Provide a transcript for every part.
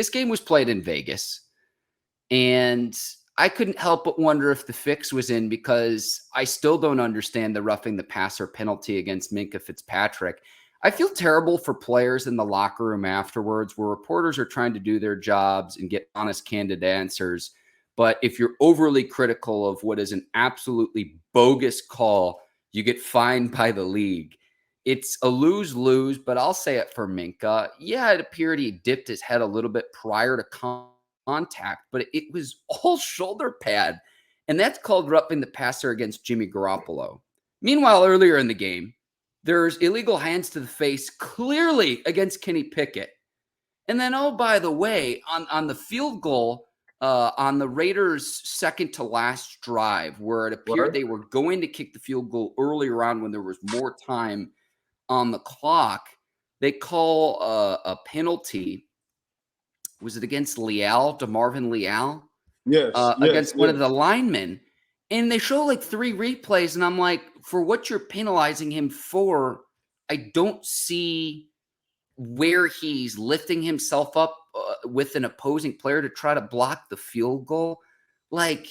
this game was played in Vegas, and I couldn't help but wonder if the fix was in, because I still don't understand the roughing the passer penalty against Minkah Fitzpatrick. I feel terrible for players in the locker room afterwards, where reporters are trying to do their jobs and get honest, candid answers. But if you're overly critical of what is an absolutely bogus call, you get fined by the league. It's a lose-lose, but I'll say it for Minkah. Yeah, it appeared he dipped his head a little bit prior to contact, but it was all shoulder pad. And that's called roughing the passer against Jimmy Garoppolo. Meanwhile, earlier in the game, there's illegal hands to the face clearly against Kenny Pickett. And then, oh, by the way, on the field goal, on the Raiders' second to last drive, where it appeared they were going to kick the field goal earlier on when there was more time on the clock, they call a penalty. Was it against Leal, DeMarvin Leal? Yes. Against one of the linemen. And they show like 3 replays, and I'm like, for what you're penalizing him for, I don't see where he's lifting himself up with an opposing player to try to block the field goal. Like,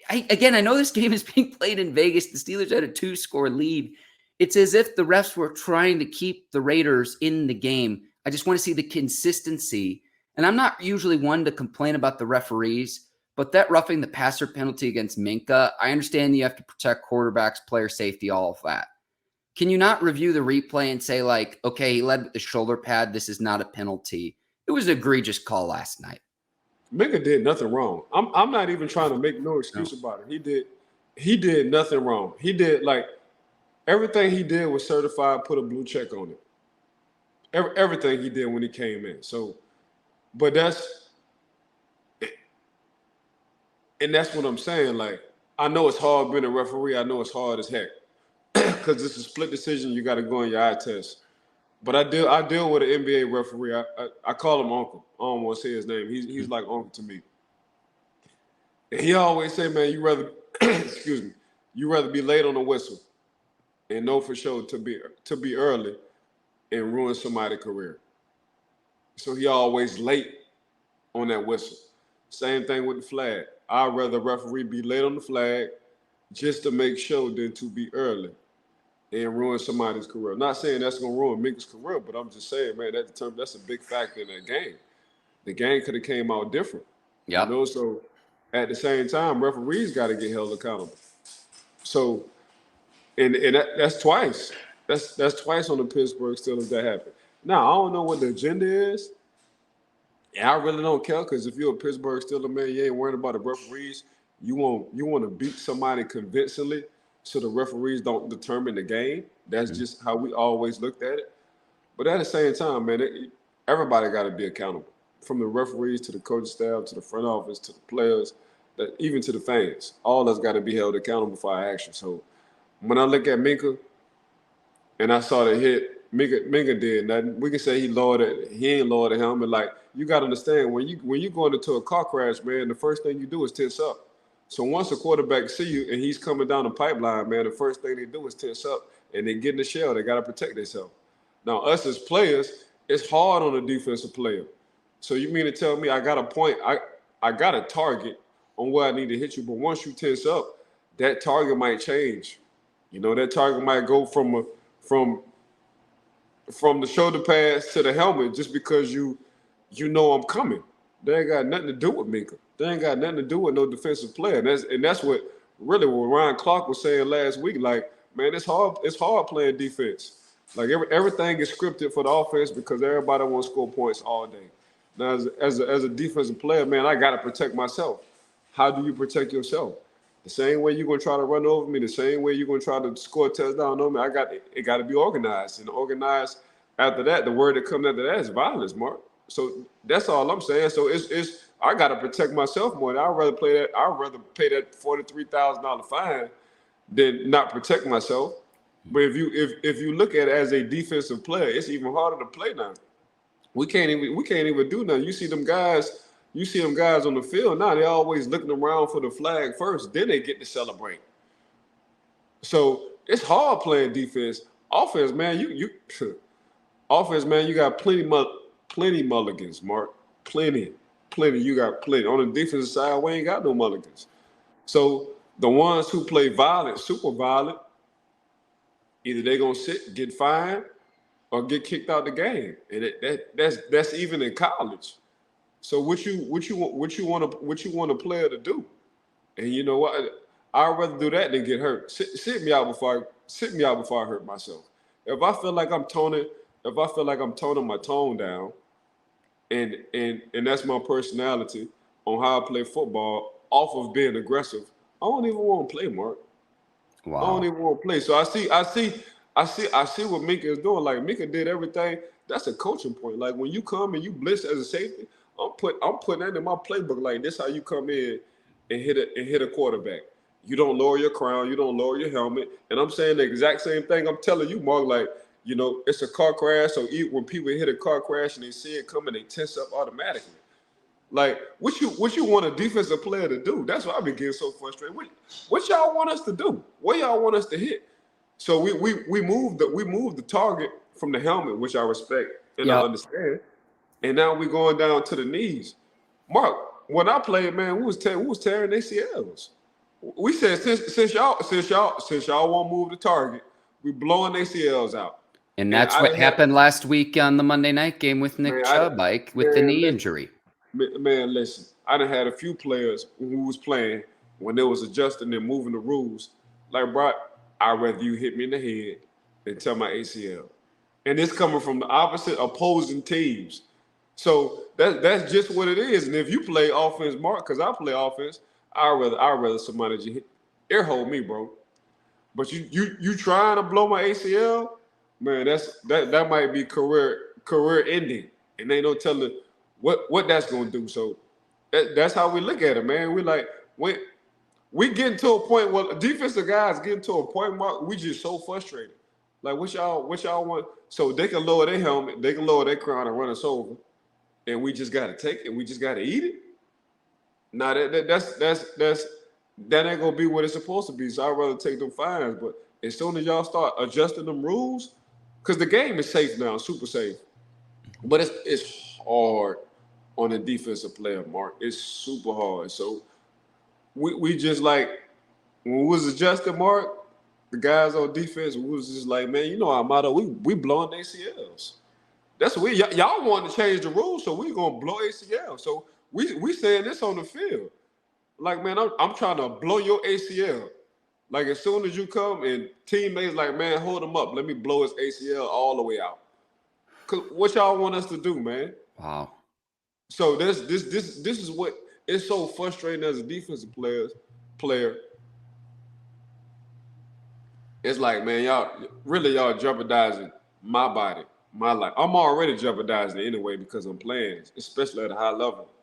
I know this game is being played in Vegas. The Steelers had a 2-score lead. It's as if the refs were trying to keep the Raiders in the game. I just want to see the consistency. And I'm not usually one to complain about the referees, but that roughing the passer penalty against Minkah, I understand you have to protect quarterbacks, player safety, all of that. Can you not review the replay and say, like, okay, he led with the shoulder pad, this is not a penalty? It was an egregious call last night. Minkah did nothing wrong. I'm not even trying to make no excuse about it. He did nothing wrong. He did, like, everything he did was certified, put a blue check on it. Everything he did when he came in. So, but that's what I'm saying. Like, I know it's hard being a referee. I know it's hard as heck, because it's a split decision. You got to go on your eye test. But I deal with an NBA referee. I call him Uncle. I don't want to say his name. He's like Uncle to me. And he always say, man, you rather you rather be late on the whistle and know for sure to be early and ruin somebody's career. So he always late on that whistle. Same thing with the flag. I'd rather referee be late on the flag just to make sure than to be early and ruin somebody's career. I'm not saying that's going to ruin Minkah's career, but I'm just saying, man, that's a big factor in that game. The game could have came out different. Yeah. You know, so at the same time, referees got to get held accountable. So, and that's twice. That's twice on the Pittsburgh Steelers that happened. Now, I don't know what the agenda is. Yeah, I really don't care, because if you're a Pittsburgh Steelers man, you ain't worried about the referees. You want to beat somebody convincingly so the referees don't determine the game. That's just how we always looked at it. But at the same time, man, everybody got to be accountable, from the referees to the coaching staff to the front office to the players, even to the fans. All of us got to be held accountable for our actions. So when I look at Minkah and I saw the hit, Minkah did nothing. We can say he ain't lowered the helmet. Like, you got to understand, when you going into a car crash, man, the first thing you do is tense up. So once a quarterback see you and he's coming down the pipeline, man, the first thing they do is tense up and they get in the shell. They got to protect themselves. Now, us as players, it's hard on a defensive player. So you mean to tell me I got a point, I got a target on where I need to hit you, but once you tense up, that target might change. You know, that target might go from the shoulder pads to the helmet just because you know I'm coming. They ain't got nothing to do with Minkah. They ain't got nothing to do with no defensive player. And that's what Ryan Clark was saying last week. Like, man, it's hard playing defense. Like, everything is scripted for the offense because everybody wants to score points all day. Now, as a defensive player, man, I got to protect myself. How do you protect yourself? The same way you're going to try to run over me, the same way you're going to try to score a touchdown on me, it got to be organized. And organized after that, the word that comes after that is violence, Mark. So that's all I'm saying. So it's I got to protect myself more. I'd rather pay that $43,000 fine than not protect myself. But if you look at it as a defensive player, it's even harder to play now. We can't even do nothing. You see them guys on the field now, they're always looking around for the flag first, then they get to celebrate. So it's hard playing defense. Offense, man, you got plenty mulligans, Mark. Plenty. You got plenty. On the defensive side, we ain't got no mulligans. So the ones who play violent, super violent, either they gonna sit, get fined, or get kicked out the game. And that's even in college. So what you want a player to do? And you know what? I'd rather do that than get hurt. Sit me out before I hurt myself. If I feel like I'm toning my tone down, and that's my personality on how I play football off of being aggressive, I don't even want to play, Mark. I don't Wow. even want to play. So I see what Minkah is doing. Like Minkah did everything. That's a coaching point. Like when you come and you blitz as a safety, I'm putting that in my playbook. Like this how you come in and hit a quarterback. You don't lower your crown, you don't lower your helmet. And I'm saying the exact same thing I'm telling you, Mark. Like, you know, it's a car crash. So when people hit a car crash and they see it coming, they tense up automatically. Like, what you want a defensive player to do? That's why I've been getting so frustrated. What y'all want us to do? Where y'all want us to hit? So we moved the target from the helmet, which I respect and I understand, and now we going down to the knees. Mark, when I played, man, we was tearing ACLs. We said since y'all won't move the target, we blowing ACLs out. And And that's I what done had, happened last week on the Monday night game with Nick man, Chubb, Ike, with the man, knee listen, injury. listen. I done had a few players who was playing when they was adjusting and moving the rules. Like, bro, I'd rather you hit me in the head than tear my ACL. And it's coming from the opposite opposing teams. So that's just what it is. And if you play offense, Mark, because I play offense, I'd rather somebody just air hold me, bro. But you trying to blow my ACL, man, that might be career ending. And ain't no telling what that's gonna do. So that's how we look at it, man. We like we getting to a point where defensive guys getting to a point, Mark, we just so frustrated. Like what y'all want? So they can lower their helmet, they can lower their crown and run us over, and we just gotta take it. We just gotta eat it. Nah, that ain't gonna be what it's supposed to be. So I'd rather take them fines. But as soon as y'all start adjusting them rules, because the game is safe now, super safe. But it's hard on a defensive player, Mark. It's super hard. So we just like when we was adjusting, Mark, the guys on defense, we was just like, man, you know our motto, we blowing ACLs. That's what y'all want to change the rules, so we gonna blow ACL. So we saying this on the field. Like, man, I'm trying to blow your ACL. Like, as soon as you come and teammates like, man, hold him up. Let me blow his ACL all the way out. Cause what y'all want us to do, man? Wow. So this is what it's so frustrating as a defensive player. It's like, man, y'all jeopardizing my body, my life. I'm already jeopardizing it anyway because I'm playing, especially at a high level.